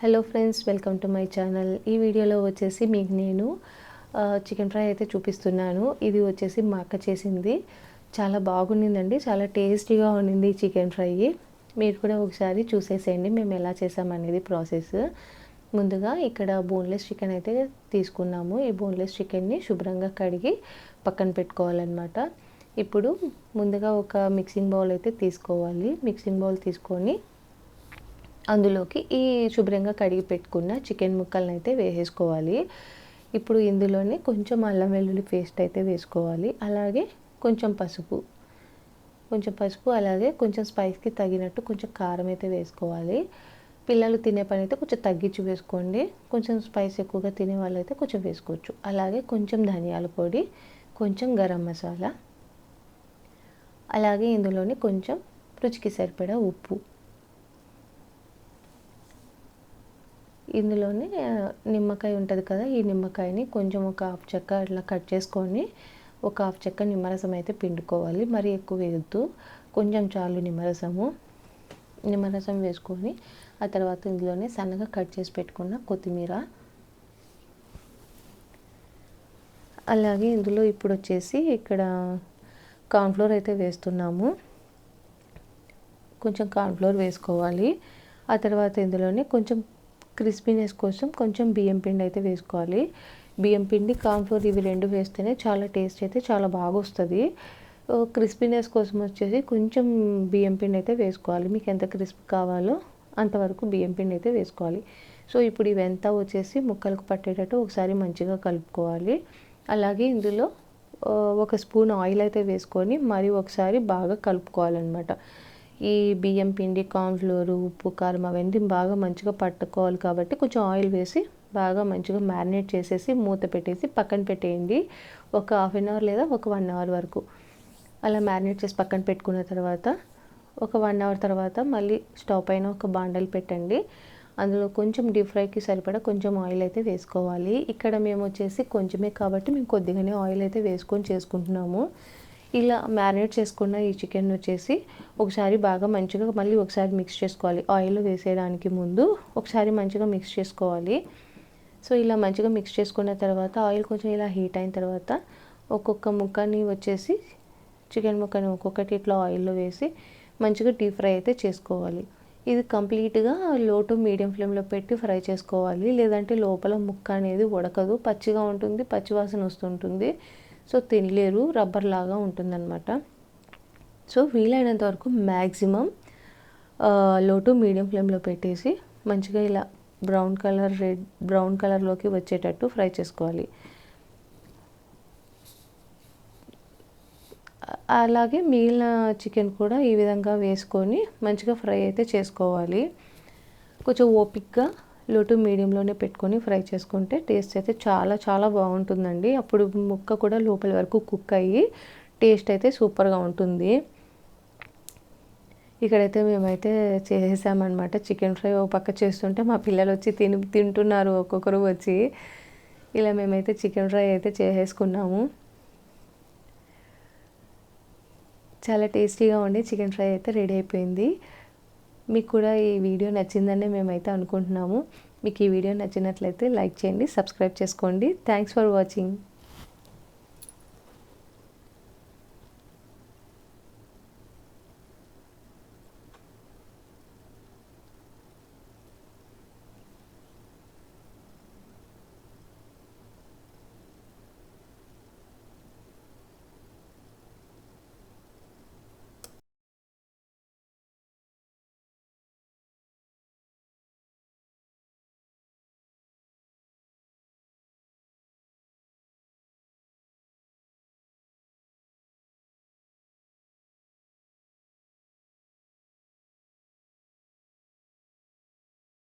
Hello friends, welcome to my channel. ఈ వీడియోలో వచ్చేసి మీకు నేను చికెన్ ఫ్రై అయితే చూపిస్తున్నాను. ఇది వచ్చేసి మా అక్క చేసింది. చాలా బాగుండిందండి, చాలా టేస్టీగా ఉండింది ఈ చికెన్ ఫ్రై. మీరు కూడా ఒకసారి చూసేసేయండి మేము ఎలా చేసామనేది ప్రాసెస్. ముందుగా ఇక్కడ బోన్లెస్ చికెన్ అయితే తీసుకున్నాము. ఈ బోన్లెస్ చికెన్ని శుభ్రంగా కడిగి పక్కన పెట్టుకోవాలన్నమాట. ఇప్పుడు ముందుగా ఒక మిక్సింగ్ బౌల్ అయితే తీసుకోవాలి. మిక్సింగ్ బౌల్ తీసుకొని అందులోకి ఈ శుభ్రంగా కడిగి పెట్టుకున్న చికెన్ ముక్కలను అయితే వేసేసుకోవాలి. ఇప్పుడు ఇందులోనే కొంచెం అల్లం వెల్లుల్లి పేస్ట్ అయితే వేసుకోవాలి. అలాగే కొంచెం పసుపు అలాగే కొంచెం స్పైస్కి తగినట్టు కొంచెం కారం అయితే వేసుకోవాలి. పిల్లలు తినే పని అయితే కొంచెం తగ్గించి వేసుకోండి. కొంచెం స్పైస్ ఎక్కువగా తినే వాళ్ళు అయితే కొంచెం వేసుకోవచ్చు. అలాగే కొంచెం ధనియాల పొడి, కొంచెం గరం మసాలా, అలాగే ఇందులోనే కొంచెం రుచికి సరిపడా ఉప్పు. ఇందులోనే నిమ్మకాయ ఉంటుంది కదా, ఈ నిమ్మకాయని కొంచెం ఒక హాఫ్ చెక్క అట్లా కట్ చేసుకొని ఒక హాఫ్ చెక్క నిమ్మరసం అయితే పిండుకోవాలి. మరి ఎక్కువ వేయద్దు, కొంచెం చాలు నిమ్మరసం వేసుకొని ఆ తర్వాత ఇందులోనే సన్నగా కట్ చేసి పెట్టుకున్న కొత్తిమీర, అలాగే ఇందులో ఇప్పుడు వచ్చేసి ఇక్కడ కార్న్ఫ్లోర్ అయితే వేస్తున్నాము. కొంచెం కార్న్ఫ్లోర్ వేసుకోవాలి. ఆ తర్వాత ఇందులోనే కొంచెం క్రిస్పీనెస్ కోసం కొంచెం బియ్యం పిండి అయితే వేసుకోవాలి. బియ్యం పిండి, కార్న్ఫ్లోర్ ఇవి రెండు వేస్తేనే చాలా టేస్ట్ అయితే చాలా బాగా వస్తుంది. క్రిస్పీనెస్ కోసం వచ్చేసి కొంచెం బియ్యం పిండి అయితే వేసుకోవాలి. మీకు ఎంత క్రిస్పీ కావాలో అంతవరకు బియ్యం పిండి అయితే వేసుకోవాలి. సో ఇప్పుడు ఇవంతా వచ్చేసి ముక్కలకు పట్టేటట్టు ఒకసారి మంచిగా కలుపుకోవాలి. అలాగే ఇందులో ఒక స్పూన్ ఆయిల్ అయితే వేసుకొని మరి ఒకసారి బాగా కలుపుకోవాలన్నమాట. ఈ బియ్యం పిండి, కార్న్ఫ్లోరు, ఉప్పు, కారం అవన్నీ బాగా మంచిగా పట్టుకోవాలి కాబట్టి కొంచెం ఆయిల్ వేసి బాగా మంచిగా మ్యారినేట్ చేసేసి మూత పెట్టేసి పక్కన పెట్టేయండి. ఒక హాఫ్ అన్ అవర్ లేదా ఒక 1 అవర్ వరకు అలా మ్యారినేట్ చేసి పక్కన పెట్టుకున్న తర్వాత ఒక 1 అవర్ తర్వాత మళ్ళీ స్టవ్ పైన ఒక బాండలు పెట్టండి. అందులో కొంచెం డీప్ ఫ్రైకి సరిపడా కొంచెం ఆయిల్ అయితే వేసుకోవాలి. ఇక్కడ మేము వచ్చేసి కొంచెమే కాబట్టి మేము కొద్దిగానే ఆయిల్ అయితే వేసుకొని చేసుకుంటున్నాము. ఇలా మ్యారినేట్ చేసుకున్న ఈ చికెన్ వచ్చేసి ఒకసారి బాగా మంచిగా మళ్ళీ ఒకసారి మిక్స్ చేసుకోవాలి. ఆయిల్ వేసేయడానికి ముందు ఒకసారి మంచిగా మిక్స్ చేసుకోవాలి. సో ఇలా మంచిగా మిక్స్ చేసుకున్న తర్వాత ఆయిల్ కొంచెం ఇలా హీట్ అయిన తర్వాత ఒక్కొక్క ముక్కని వచ్చేసి చికెన్ ముక్కని ఒక్కొక్కటి ఇట్లా ఆయిల్లో వేసి మంచిగా డీప్ ఫ్రై అయితే చేసుకోవాలి. ఇది కంప్లీట్గా లో టు మీడియం ఫ్లేమ్లో పెట్టి ఫ్రై చేసుకోవాలి. లేదంటే లోపల ముక్క అనేది ఉడకదు, పచ్చిగా ఉంటుంది, పచ్చివాసన వస్తుంటుంది. సో తినలేరు, రబ్బర్ లాగా ఉంటుందన్నమాట. సో వీలైనంత వరకు మ్యాక్సిమం లో టు మీడియం ఫ్లేమ్లో పెట్టేసి మంచిగా ఇలా బ్రౌన్ కలర్లోకి వచ్చేటట్టు ఫ్రై చేసుకోవాలి. అలాగే మిగిలిన చికెన్ కూడా ఈ విధంగా వేసుకొని మంచిగా ఫ్రై అయితే చేసుకోవాలి. కొంచెం ఓపిక్గా లో టు మీడియంలోనే పెట్టుకొని ఫ్రై చేసుకుంటే టేస్ట్ అయితే చాలా చాలా బాగుంటుందండి. అప్పుడు ముక్క కూడా లోపల వరకు కుక్ అయ్యి టేస్ట్ అయితే సూపర్గా ఉంటుంది. ఇక్కడైతే మేమైతే చేసామన్నమాట చికెన్ ఫ్రై. ఒక పక్క చేస్తుంటే మా పిల్లలు వచ్చి తింటున్నారు ఒక్కొక్కరు వచ్చి. ఇలా మేమైతే చికెన్ ఫ్రై అయితే చేసేసుకున్నాము. చాలా టేస్టీగా ఉండి చికెన్ ఫ్రై అయితే రెడీ అయిపోయింది. మీకు కూడా ఈ వీడియో నచ్చిందని మేమైతే అనుకుంటున్నాము. మీకు ఈ వీడియో నచ్చినట్లయితే లైక్ చేయండి, సబ్స్క్రైబ్ చేసుకోండి. Thanks for watching.